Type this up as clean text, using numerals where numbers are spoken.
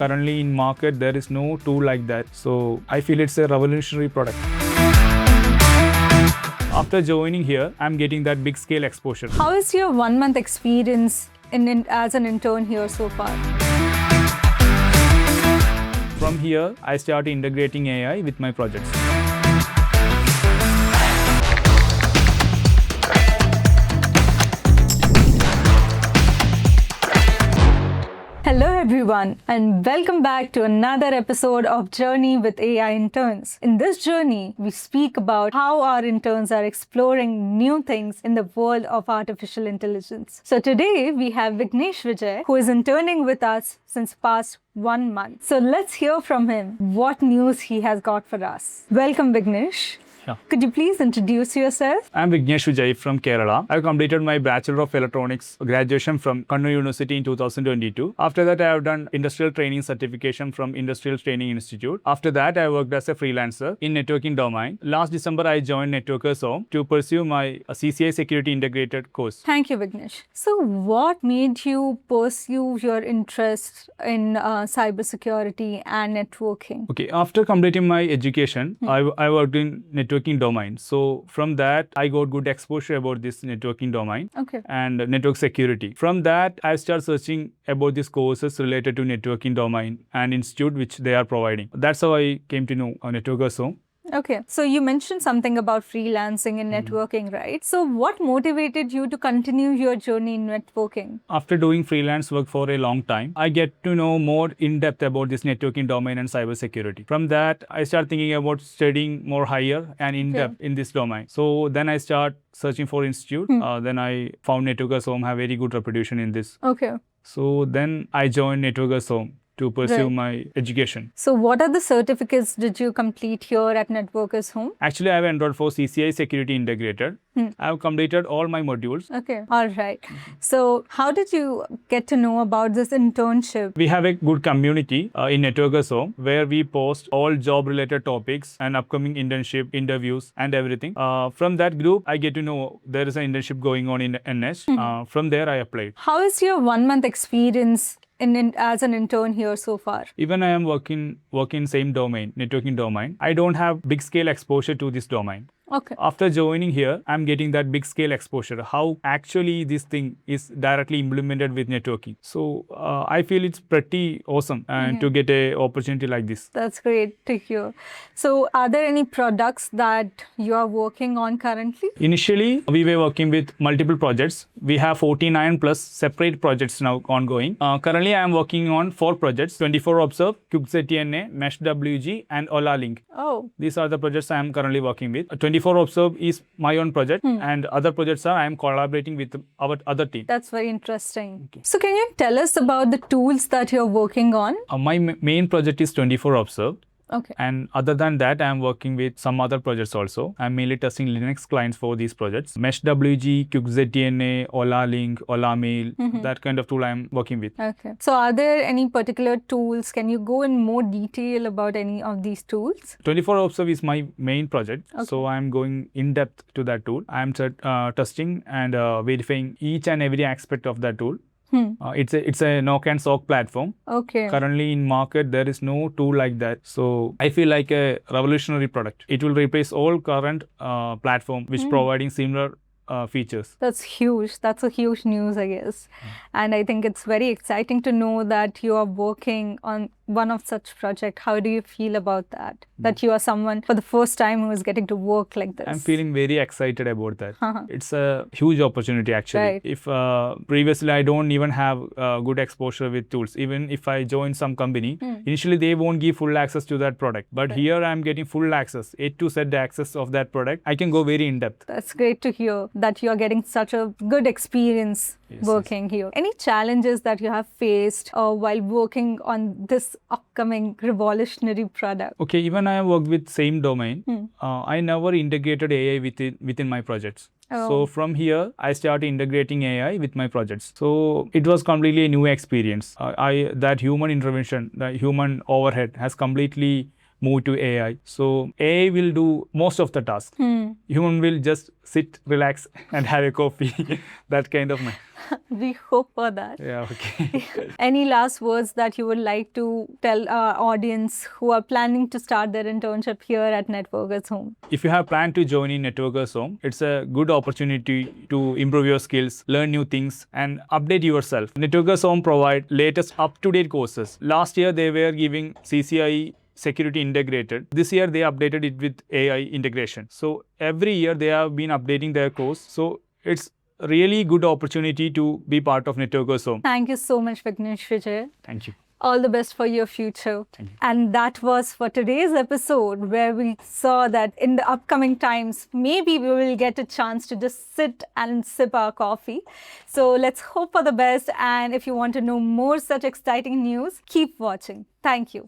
Currently in market, there is no tool like that. So I feel it's a revolutionary product. After joining here, I'm getting that big scale exposure. How is your 1 month experience as an intern here so far? From here, I started integrating AI with my projects. Hello everyone and welcome back to another episode of Journey with AI Interns. In this journey, we speak about how our interns are exploring new things in the world of artificial intelligence. So today we have Vignesh Vijay, who is interning with us since past 1 month. So let's hear from him what news he has got for us. Welcome Vignesh. Yeah. Could you please introduce yourself? I'm Vignesh Vijay from Kerala. I completed my Bachelor of Electronics graduation from Kannur University in 2022. After that, I have done Industrial Training Certification from Industrial Training Institute. After that, I worked as a freelancer in networking domain. Last December, I joined Networkers Home to pursue my CCI Security Integrated course. Thank you, Vignesh. So what made you pursue your interest in cybersecurity and networking? Okay, after completing my education, I worked in networking domain. So from that, I got good exposure about this networking domain and network security. From that, I started searching about these courses related to networking domain and institute which they are providing. That's how I came to know Networkers Home. Okay, so you mentioned something about freelancing and networking, right? So what motivated you to continue your journey in networking? After doing freelance work for a long time, I get to know more in depth about this networking domain and cybersecurity. From that, I start thinking about studying more higher and in depth in this domain. So then I start searching for institute. Then I found Networkers Home have very good reputation in this. Okay. So then I joined Networkers Home to pursue my education. So what are the certificates did you complete here at Networkers Home? Actually, I have enrolled for CCI Security Integrated. I have completed all my modules. Okay, all right. So how did you get to know about this internship? We have a good community in Networkers Home where we post all job-related topics and upcoming internship, interviews and everything. From that group, I get to know there is an internship going on in NS. From there, I applied. How is your 1 month experience as an intern here so far? Even I am working same domain, networking domain. I don't have big scale exposure to this domain. Okay. After joining here, I'm getting that big scale exposure, how actually this thing is directly implemented with networking. So I feel it's pretty awesome to get an opportunity like this. That's great to hear. So are there any products that you are working on currently? Initially, we were working with multiple projects. We have 49 plus separate projects now ongoing. Currently, I am working on 4 projects, 24 Observe, QuickZTNA, MeshWG and Ola Link. Oh. These are the projects I am currently working with. 24 Observe is my own project and other projects are I am collaborating with our other team. That's very interesting. Okay. So can you tell us about the tools that you're working on? My main project is 24 Observe. Okay. And other than that, I am working with some other projects also. I'm mainly testing Linux clients for these projects. MeshWG, QuickZTNA, Ola Link, Ola Mail, that kind of tool I'm working with. Okay. So are there any particular tools? Can you go in more detail about any of these tools? 24 Observe is my main project. Okay. So I'm going in depth to that tool. I'm testing and verifying each and every aspect of that tool. It's a knock and sock platform. Okay. Currently in market, there is no tool like that. So I feel like a revolutionary product. It will replace all current platform which providing similar features. That's huge. That's a huge news, I guess. And I think it's very exciting to know that you are working on one of such project. How do you feel about that? That you are someone for the first time who is getting to work like this. I'm feeling very excited about that. It's a huge opportunity actually. Right. If previously I don't even have good exposure with tools, even if I join some company, initially they won't give full access to that product. But here I'm getting full access, A to Z access of that product. I can go very in depth. That's great to hear that you're getting such a good experience working here. Any challenges that you have faced while working on this upcoming revolutionary product? Okay, even I have worked with same domain. I never integrated AI within my projects. So from here, I started integrating AI with my projects. So it was completely a new experience. That human intervention, the human overhead has completely move to AI. So AI will do most of the tasks. Human will just sit, relax, and have a coffee. That kind of. We hope for that. Yeah, okay. Any last words that you would like to tell our audience who are planning to start their internship here at Networkers Home? If you have planned to join in Networkers Home, it's a good opportunity to improve your skills, learn new things, and update yourself. Networkers Home provide latest up-to-date courses. Last year, they were giving CCI security integrated. This year, they updated it with AI integration. So every year, they have been updating their course. So it's a really good opportunity to be part of Networkers Home. Thank you so much, Vignesh Vijay. Thank you. All the best for your future. Thank you. And that was for today's episode, where we saw that in the upcoming times, maybe we will get a chance to just sit and sip our coffee. So let's hope for the best. And if you want to know more such exciting news, keep watching. Thank you.